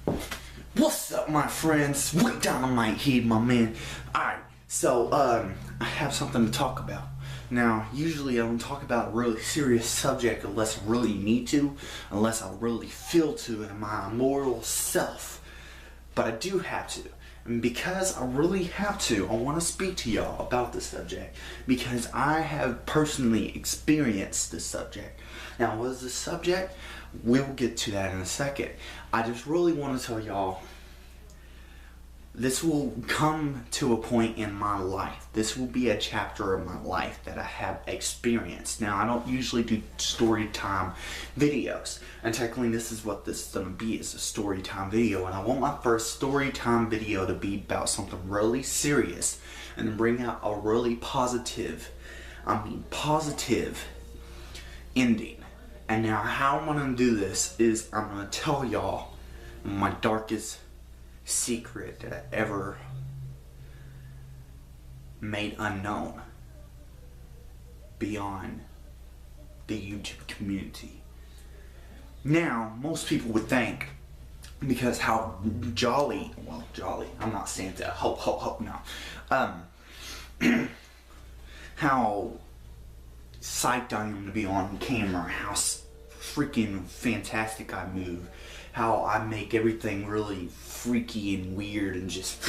What's up, my friends? What Dynamite here, my man. Alright, so, I have something to talk about. Now, usually I don't talk about a really serious subject unless I really need to, unless I really feel to in my immortal self. But I do have to. And because I really have to, I want to speak to y'all about this subject. Because I have personally experienced this subject. Now, what is this subject? We'll get to that in a second. I just really want to tell y'all, this will come to a point in my life. This will be a chapter of my life that I have experienced. Now, I don't usually do story time videos. And technically, this is what this is going to be, is a story time video. And I want my first story time video to be about something really serious. And to bring out a really positive ending. And now how I'm going to do this is I'm going to tell y'all my darkest secret that I ever made unknown beyond the YouTube community. Now, most people would think, because how jolly, I'm not saying that, no. How psyched I am to be on camera, how freaking fantastic I move, how I make everything really freaky and weird and just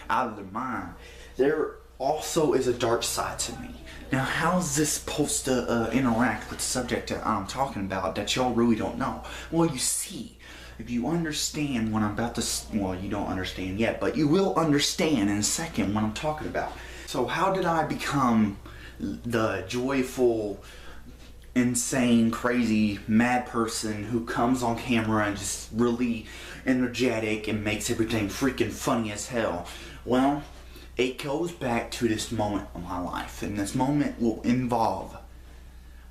out of their mind. There also is a dark side to me. Now, how's this supposed to interact with the subject that I'm talking about that y'all really don't know? Well, you see, if you understand what I'm about to, well, you don't understand yet, but you will understand in a second what I'm talking about. So how did I become the joyful, insane, crazy, mad person who comes on camera and just really energetic and makes everything freaking funny as hell? Well, it goes back to this moment of my life, and this moment will involve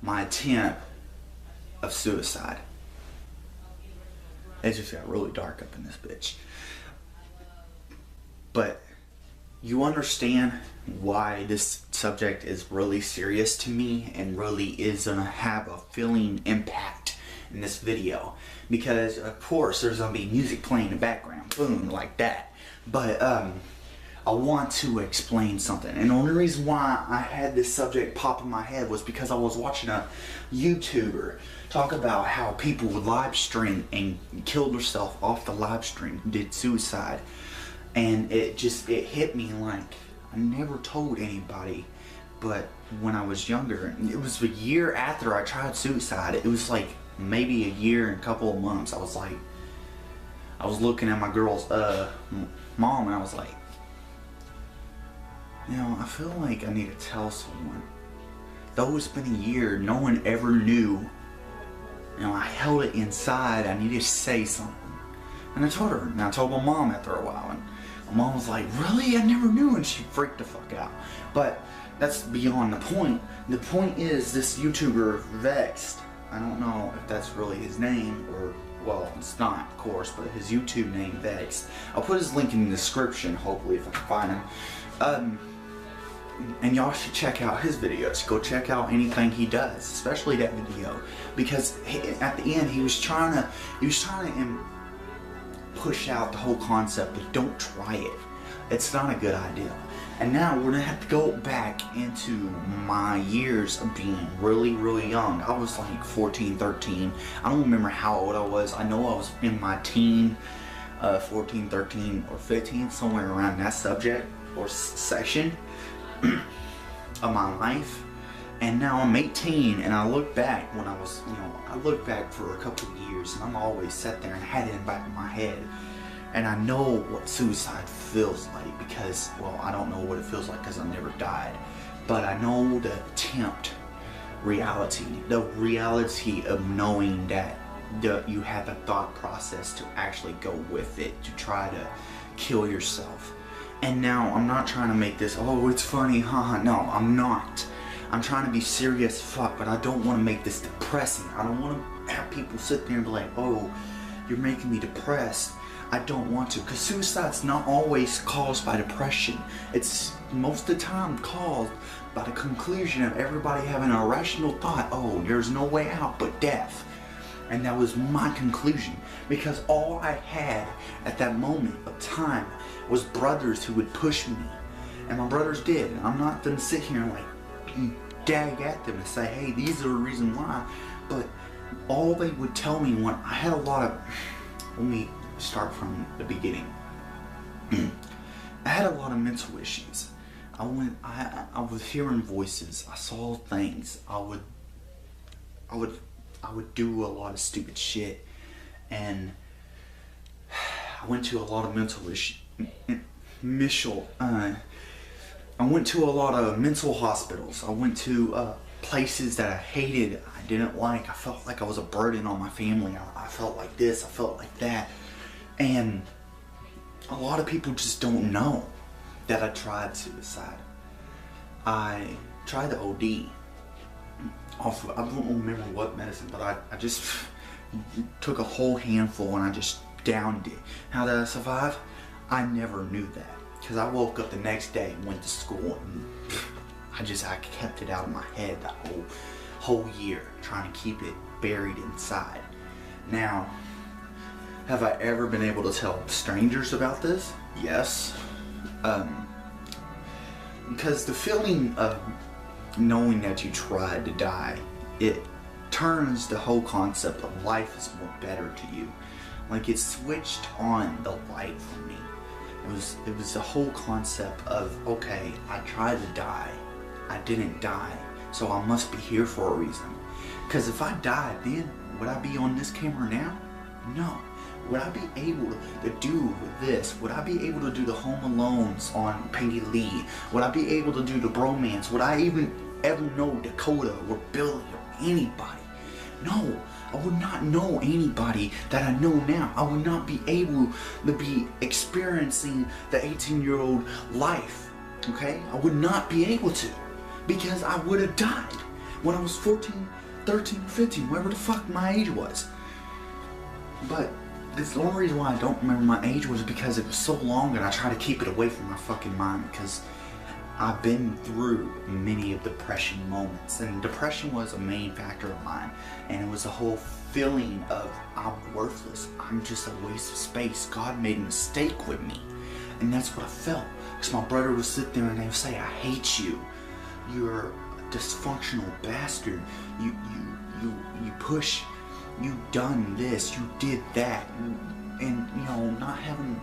my attempt of suicide. It just got really dark up in this bitch. But you understand why this subject is really serious to me and really is gonna have a feeling impact in this video, because of course there's gonna be music playing in the background, boom, like that. But I want to explain something, and the only reason why I had this subject pop in my head was because I was watching a YouTuber talk about how people would live stream and killed themselves off the live stream, did suicide. And it hit me like, I never told anybody, but when I was younger, it was a year after I tried suicide, it was like maybe a year and a couple of months, I was looking at my girl's mom, and I was like, you know, I feel like I need to tell someone. Though it's been a year, no one ever knew. You know, I held it inside, I needed to say something. And I told her, and I told my mom after a while, and my mom was like, really? I never knew, and she freaked the fuck out. But that's beyond the point. The point is, this YouTuber, Vexed, I don't know if that's really his name, or, well, it's not, of course, but his YouTube name, Vexed. I'll put his link in the description, hopefully, if I can find him. And y'all should check out his videos. Go check out anything he does, especially that video, because at the end he was trying to push out the whole concept of don't try it. It's not a good idea. And now we're gonna have to go back into my years of being really, really young. I was like 14, 13. I don't remember how old I was. I know I was in my teen, 14, 13, or 15, somewhere around that subject or section of my life. And now I'm 18, and I look back when I was, I look back for a couple of years, and I'm always sat there and had it in the back of my head. And I know what suicide feels like because, well, I don't know what it feels like because I never died. But I know the reality of knowing that you have a thought process to actually go with it, to try to kill yourself. And now, I'm not trying to make this, oh, it's funny, haha, no, I'm not. I'm trying to be serious fuck, but I don't want to make this depressing. I don't want to have people sit there and be like, oh, you're making me depressed. I don't want to, because suicide's not always caused by depression. It's most of the time caused by the conclusion of everybody having an irrational thought, oh, there's no way out but death. And that was my conclusion, because all I had at that moment of time was brothers who would push me. And my brothers did. And I'm not going to sit here and like dag at them and say, hey, these are the reason why. But all they would tell me when I had a lot of, let me start from the beginning. I had a lot of mental issues. I was hearing voices. I saw things. I would do a lot of stupid shit, and I went to a lot of mental issues. I went to a lot of mental hospitals. I went to places that I hated, I didn't like. I felt like I was a burden on my family. I felt like this, I felt like that. And a lot of people just don't know that I tried suicide. I tried the OD. Off of, I don't remember what medicine, but I just took a whole handful and I just downed it. How did I survive? I never knew that, because I woke up the next day and went to school, and I kept it out of my head the whole year, trying to keep it buried inside. Now, have I ever been able to tell strangers about this? Yes. Because the feeling of knowing that you tried to die, it turns the whole concept of life is more better to you. Like, it switched on the light for me. It was the whole concept of, okay, I tried to die, I didn't die, so I must be here for a reason. Because if I died then, would I be on this camera now? No. Would I be able to do this? Would I be able to do the Home Alones on Peggy Lee? Would I be able to do the Bromance? Would I even ever know Dakota or Billy or anybody? No, I would not know anybody that I know now. I would not be able to be experiencing the 18-year-old life, okay? I would not be able to, because I would have died when I was 14, 13, 15, whatever the fuck my age was. But the only reason why I don't remember my age was because it was so long, and I try to keep it away from my fucking mind, because I've been through many of depression moments, and depression was a main factor of mine, and it was a whole feeling of I'm worthless, I'm just a waste of space, God made a mistake with me. And that's what I felt, because my brother would sit there and they would say, I hate you, you're a dysfunctional bastard, you push, you done this, you did that, and you know, not having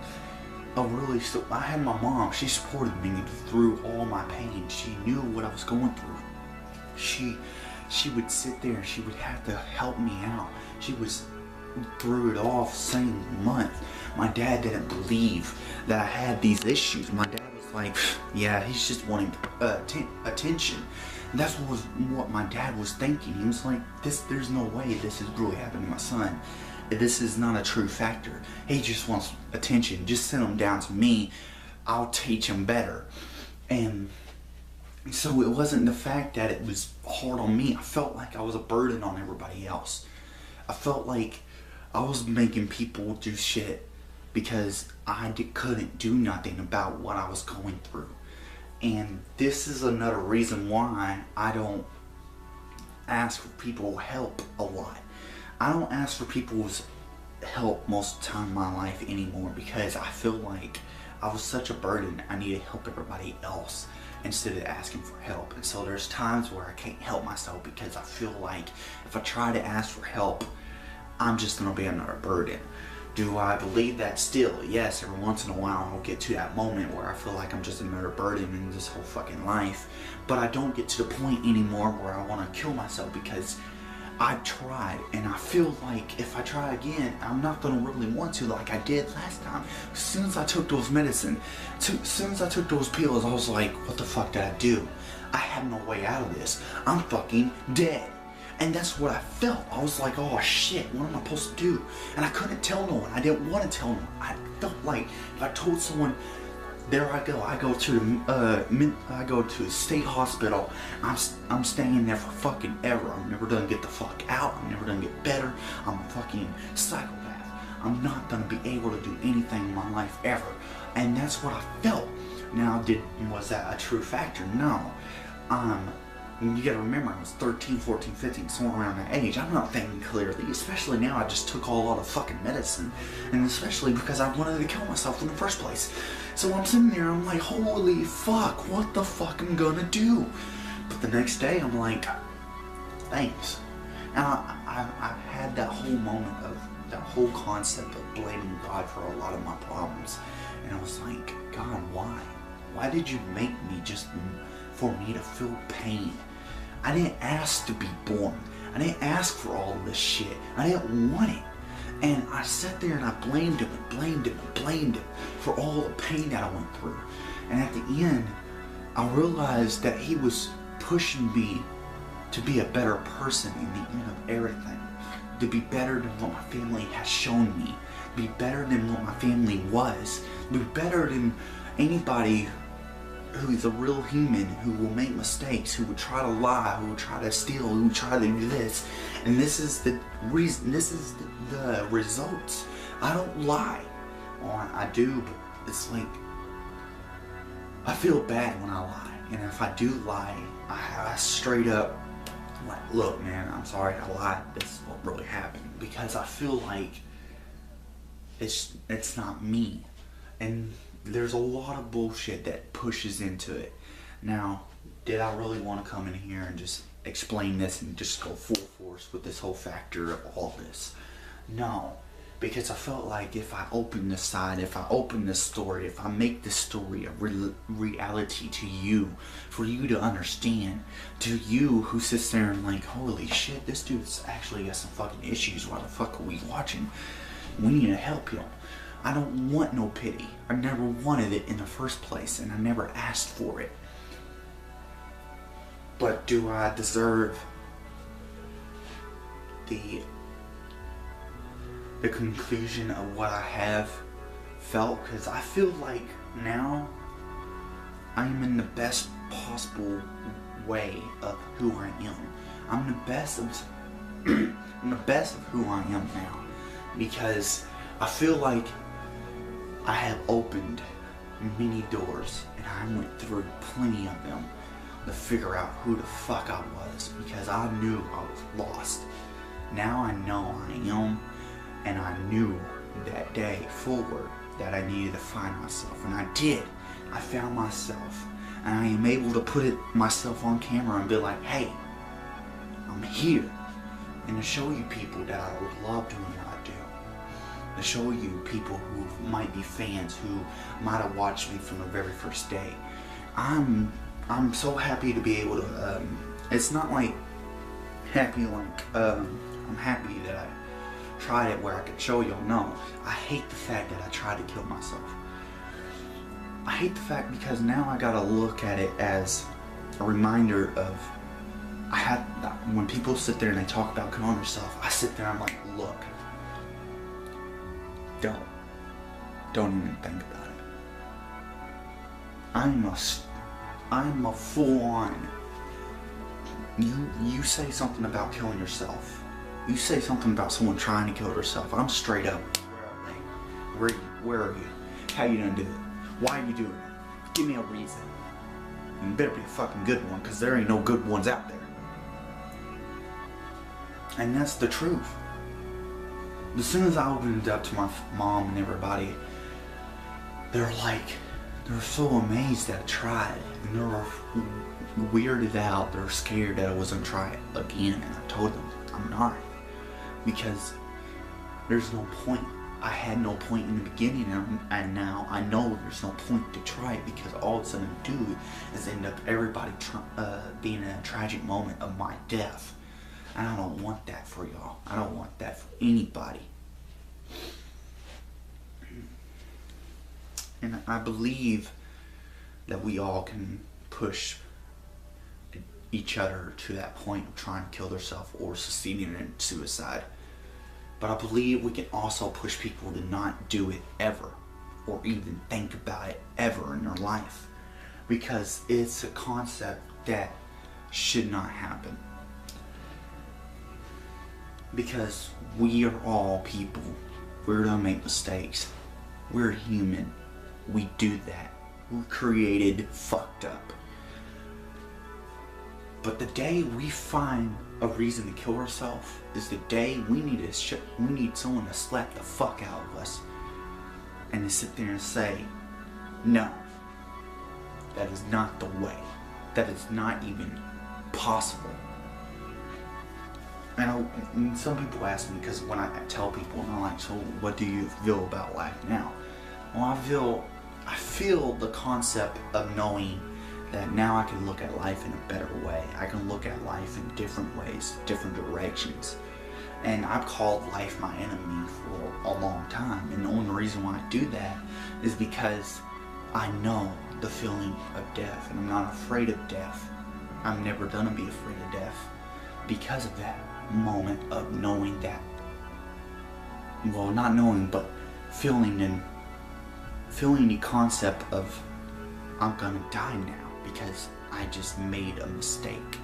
I had my mom. She supported me through all my pain. She knew what I was going through. She would sit there and she would have to help me out. She was through it all same month. My dad didn't believe that I had these issues. My dad was like, yeah, he's just wanting attention. And that's what my dad was thinking. He was like, there's no way this is really happening to my son. This is not a true factor. He just wants attention. Just send him down to me. I'll teach him better. And so it wasn't the fact that it was hard on me. I felt like I was a burden on everybody else. I felt like I was making people do shit because I couldn't do nothing about what I was going through. And this is another reason why I don't ask for people's help a lot. I don't ask for people's help most of the time in my life anymore, because I feel like I was such a burden. I need to help everybody else instead of asking for help. And so there's times where I can't help myself because I feel like if I try to ask for help, I'm just going to be another burden. Do I believe that still? Yes, every once in a while I'll get to that moment where I feel like I'm just another burden in this whole fucking life. But I don't get to the point anymore where I want to kill myself, because I've tried, and I feel like if I try again, I'm not going to really want to like I did last time. As soon as I took those medicine, as soon as I took those pills, I was like, what the fuck did I do? I have no way out of this. I'm fucking dead. And that's what I felt. I was like, oh shit, what am I supposed to do? And I couldn't tell no one. I didn't want to tell no one. I felt like if I told someone, there I go. I go to a state hospital. I'm staying there for fucking ever. I'm never gonna get the fuck out. I'm never gonna get better. I'm a fucking psychopath. I'm not gonna be able to do anything in my life ever. And that's what I felt. Now, was that a true factor? No. And you gotta remember, I was 13, 14, 15, somewhere around that age. I'm not thinking clearly, especially now. I just took a lot of fucking medicine, and especially because I wanted to kill myself in the first place. So I'm sitting there, I'm like, holy fuck, what the fuck am I gonna do? But the next day, I'm like, thanks. And I had that whole moment of that whole concept of blaming God for a lot of my problems. And I was like, God, why? Why did you make me just for me to feel pain? I didn't ask to be born. I didn't ask for all of this shit. I didn't want it. And I sat there and I blamed him and blamed him and blamed him for all the pain that I went through. And at the end, I realized that he was pushing me to be a better person in the end of everything. To be better than what my family has shown me. Be better than what my family was. Be better than anybody who is a real human, who will make mistakes, who would try to lie, who would try to steal, who would try to do this. And this is the reason, this is the results. I don't lie. Or I do, but it's like, I feel bad when I lie. And if I do lie, I straight up, like, look man, I'm sorry I lied. This is what really happened. Because I feel like it's not me. And there's a lot of bullshit that pushes into it. Now, did I really want to come in here and just explain this and just go full force with this whole factor of all this? No, because I felt like if I open this side, if I open this story, if I make this story a reality to you, for you to understand, to you who sits there and like, holy shit, this dude's actually got some fucking issues, why the fuck are we watching? We need to help him. I don't want no pity. I never wanted it in the first place, and I never asked for it. But do I deserve the conclusion of what I have felt? Because I feel like now I'm in the best possible way of who I am. I'm the best of I'm the best of who I am now, because I feel like I have opened many doors, and I went through plenty of them to figure out who the fuck I was, because I knew I was lost. Now I know I am, and I knew that day forward that I needed to find myself, and I did. I found myself, and I am able to put myself on camera and be like, hey, I'm here, and to show you people that I love doing what I do. To show you people who might be fans, who might have watched me from the very first day. I'm so happy to be able to, it's not like happy like, I'm happy that I tried it where I could show y'all. No, I hate the fact that I tried to kill myself. I hate the fact because now I gotta look at it as a reminder of, when people sit there and they talk about killing themselves, I sit there and I'm like, look, don't even think about it. I'm a full-on, you say something about killing yourself, you say something about someone trying to kill herself, I'm straight up, where are they? Where are you? How you gonna do it? Why are you doing it? Give me a reason. And it better be a fucking good one, because there ain't no good ones out there. And that's the truth. As soon as I opened it up to my mom and everybody, they're so amazed that I tried, and they're weirded out, they're scared that I wasn't trying again, and I told them I'm not, because there's no point. I had no point in the beginning, and now I know there's no point to try it, because all it's going to do is end up everybody being in a tragic moment of my death. And I don't want that for y'all. I don't want that for anybody. And I believe that we all can push each other to that point of trying to kill themselves or succeeding in suicide. But I believe we can also push people to not do it ever, or even think about it ever in their life, because it's a concept that should not happen. Because we are all people. We're gonna make mistakes. We're human. We do that. We're created fucked up. But the day we find a reason to kill ourselves is the day we need someone to slap the fuck out of us and to sit there and say, no, that is not the way. That is not even possible. And some people ask me, because when I tell people, and I'm like, so what do you feel about life now? Well, I feel the concept of knowing that now I can look at life in a better way. I can look at life in different ways, different directions. And I've called life my enemy for a long time. And the only reason why I do that is because I know the feeling of death, and I'm not afraid of death. I'm never gonna be afraid of death because of that moment of knowing that, well, not knowing, but feeling the concept of I'm gonna die now because I just made a mistake.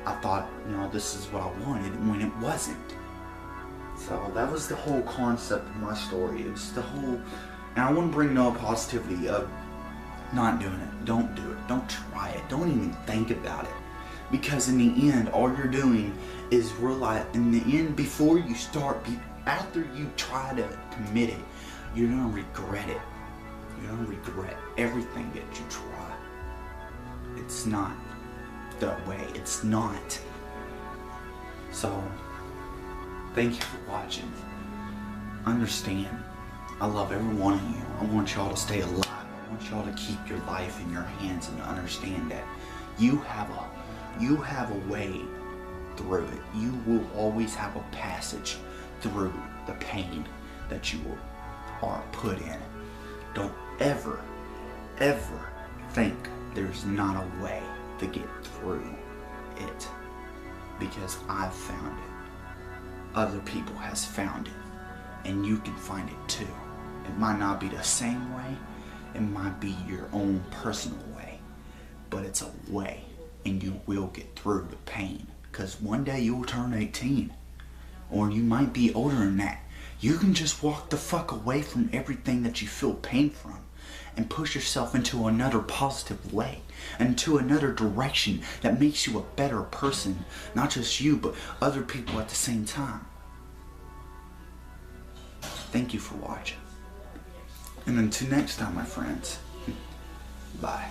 I thought, this is what I wanted when it wasn't. So that was the whole concept of my story. It was the whole, and I wouldn't bring no positivity of not doing it. Don't do it. Don't try it. Don't even think about it. Because in the end, all you're doing is realize, in the end, before you start, after you try to commit it, you're going to regret it. You're going to regret everything that you try. It's not the way. It's not. So, thank you for watching. Understand, I love every one of you. I want y'all to stay alive. I want y'all to keep your life in your hands and understand that you have a way through it. You will always have a passage through the pain that you are put in. Don't ever think there's not a way to get through it, because I've found it. Other people has found it, and you can find it too. It might not be the same way. It might be your own personal way, but it's a way, and you will get through the pain, because one day you will turn 18, or you might be older than that. You can just walk the fuck away from everything that you feel pain from and push yourself into another positive way, into another direction that makes you a better person, not just you, but other people at the same time. Thank you for watching. And until next time, my friends, bye.